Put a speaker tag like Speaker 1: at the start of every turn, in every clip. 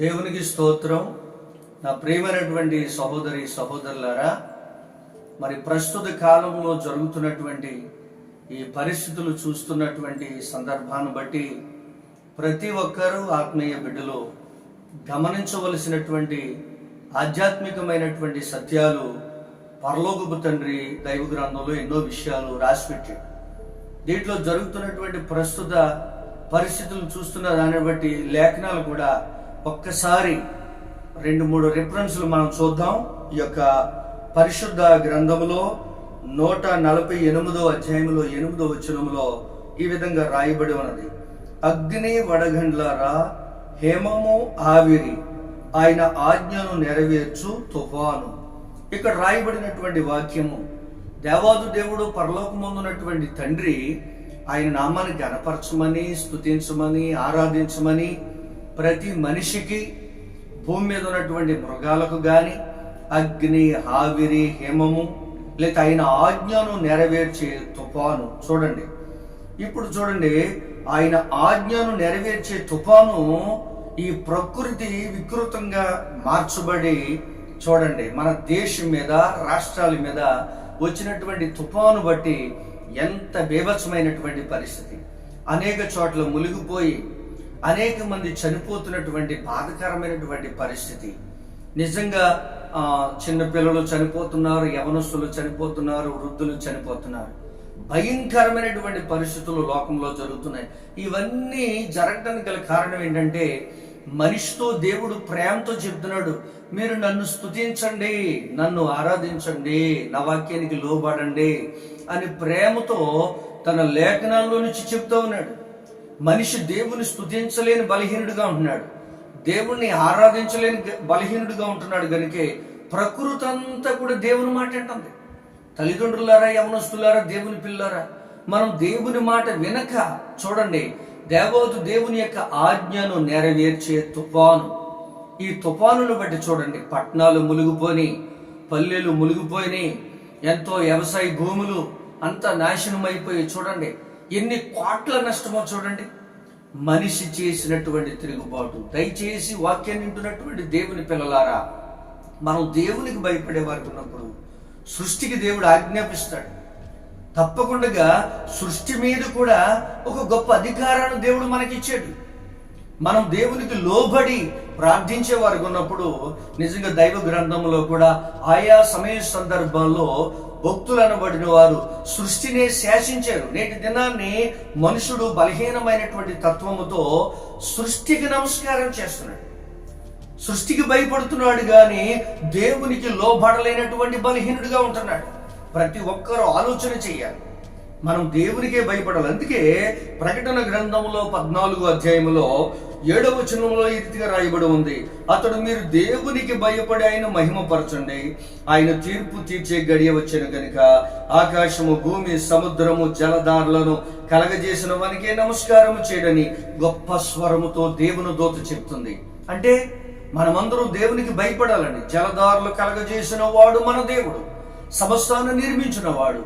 Speaker 1: దేవునికి స్తోత్రం. నా ప్రియమైనటువంటి సహోదరి సహోదరులారా, మరి ప్రస్తుత కాలంలో జరుగుతున్నటువంటి ఈ పరిస్థితులు చూస్తున్నటువంటి సందర్భాన్ని బట్టి ప్రతి ఒక్కరూ ఆత్మీయ బిడ్డలు గమనించవలసినటువంటి ఆధ్యాత్మికమైనటువంటి సత్యాలు పరలోకపు తండ్రి దైవ గ్రంథంలో ఎన్నో విషయాలు రాసిపెట్టాడు. దీంట్లో జరుగుతున్నటువంటి ప్రస్తుత పరిస్థితులను చూస్తున్న దాన్ని బట్టి లేఖనాలు కూడా ఒక్కసారి 2-3 రిఫరెన్స్లు మనం చూద్దాం. ఈ యొక్క పరిశుద్ధ గ్రంథములో 148వ అధ్యాయంలో 8వ వచనంలో ఈ విధంగా రాయబడి ఉన్నది: అగ్ని వడగండ్లారా, హేమము ఆవిరి, ఆయన ఆజ్ఞను నెరవేర్చు తుఫాను. ఇక్కడ రాయబడినటువంటి వాక్యము, దేవాది దేవుడు పరలోకమందున్నటువంటి తండ్రి ఆయన నామాన్ని గణపరచమని, స్తుతించమని, ఆరాధించమని ప్రతి మనిషికి, భూమి మీద ఉన్నటువంటి మృగాలకు కానీ అగ్ని, ఆవిరి, హేమము, లేక ఆయన ఆజ్ఞను నెరవేర్చే తుఫాను. చూడండి, ఇప్పుడు చూడండి, ఆయన ఆజ్ఞను నెరవేర్చే తుఫాను ఈ ప్రకృతి వికృతంగా మార్చబడి, చూడండి, మన దేశం మీద, రాష్ట్రాల మీద వచ్చినటువంటి తుఫాను బట్టి ఎంత బీభత్సమైనటువంటి పరిస్థితి. అనేక చోట్ల మునిగిపోయి అనేక మంది చనిపోతున్నటువంటి బాధకరమైనటువంటి పరిస్థితి. నిజంగా చిన్నపిల్లలు చనిపోతున్నారు, యవనస్తులు చనిపోతున్నారు, వృద్ధులు చనిపోతున్నారు. భయంకరమైనటువంటి పరిస్థితులు లోకంలో జరుగుతున్నాయి. ఇవన్నీ జరగడానికి గల కారణం ఏంటంటే, మనిషితో దేవుడు ప్రేమతో చెప్తున్నాడు, మీరు నన్ను స్తుతించండి, నన్ను ఆరాధించండి, నా వాక్యానికి లోబడండి అని ప్రేమతో తన లేఖనాల్లో నుంచి చెప్తూ ఉన్నాడు. మనిషి దేవుని స్తుతించలేని బలహీనుడిగా ఉంటున్నాడు, దేవుణ్ణి ఆరాధించలేని బలహీనుడిగా ఉంటున్నాడు. కనుక ప్రకృతి అంతా కూడా దేవుని మాట అంటుంది. తల్లిదండ్రులారా, యవనస్తులారా, దేవుని పిల్లారా, మనం దేవుని మాట వినక, చూడండి, దేవుని యొక్క ఆజ్ఞను నెరవేర్చే తుఫాను. ఈ తుఫానును బట్టి చూడండి, పట్టణాలు మునిగిపోయి, పల్లెలు మునిగిపోయినాయి, ఎంతో వ్యవసాయ భూములు అంతా నాశనం అయిపోయి, చూడండి ఎన్ని కోట్ల నష్టమో. చూడండి, మనిషి చేసినటువంటి తిరుగుబాటు. దయచేసి వాక్యాన్ని వింటున్నటువంటి దేవుని పిల్లలారా, మనం దేవునికి భయపడే వారికి ఉన్నప్పుడు సృష్టికి దేవుడు ఆజ్ఞాపిస్తాడు. తప్పకుండా సృష్టి మీద కూడా ఒక గొప్ప అధికారాన్ని దేవుడు మనకిచ్చాడు. మనం దేవునికి లోబడి ప్రార్థించే వారికి ఉన్నప్పుడు నిజంగా దైవ గ్రంథంలో కూడా ఆయా సమయ సందర్భాల్లో భక్తులు అనబడిన వారు సృష్టినే శాసించారు. నేటి దినాన్ని మనుషుడు బలహీనమైనటువంటి తత్వముతో సృష్టికి నమస్కారం చేస్తున్నాడు, సృష్టికి భయపడుతున్నాడు, కానీ దేవునికి లోబడలేనటువంటి బలహీనుడిగా ఉంటున్నాడు. ప్రతి ఒక్కరూ ఆలోచన చేయాలి, మనం దేవునికే భయపడాలి. అందుకే ప్రకటన గ్రంథంలో 14వ అధ్యాయంలో 7వ వచనంలో ఈ రీతిగా రాయబడి ఉంది: అతడు మీరు దేవునికి భయపడి ఆయన మహిమపరచండి, ఆయన తీర్పు తీర్చే గడియ వచ్చిన కనుక ఆకాశము, భూమి, సముద్రము, జలధారలను కలగజేసిన వానికే నమస్కారము చేయడని గొప్ప స్వరముతో దేవుని దూత చెప్తుంది. అంటే మనమందరం దేవునికి భయపడాలండి. జలధారలు కలగజేసిన వాడు మన దేవుడు, సమస్తాన్ని నిర్మించిన వాడు.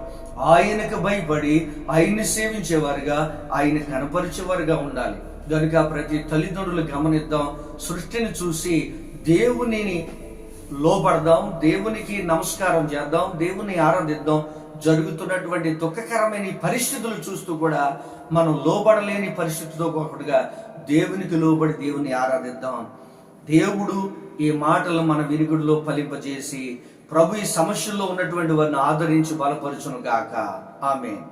Speaker 1: ఆయనకు భయపడి ఆయన్ని సేవించేవారుగా, ఆయన కనపరిచేవారుగా ఉండాలి. కనుక ప్రతి తల్లిదండ్రులు గమనిద్దాం, సృష్టిని చూసి దేవునిని లోబడదాం, దేవునికి నమస్కారం చేద్దాం, దేవుని ఆరాధిద్దాం. జరుగుతున్నటువంటి దుఃఖకరమైన పరిస్థితులు చూస్తూ కూడా మనం లోబడలేని పరిస్థితితో ఒకటిగా దేవునికి లోబడి దేవుని ఆరాధిద్దాం. దేవుడు ఈ మాటలు మన వినికిడిలో ఫలింపజేసి ప్రభు ఈ సమస్యల్లో ఉన్నటువంటి వారిని ఆదరించి బలపరచును గాక. ఆమేన్.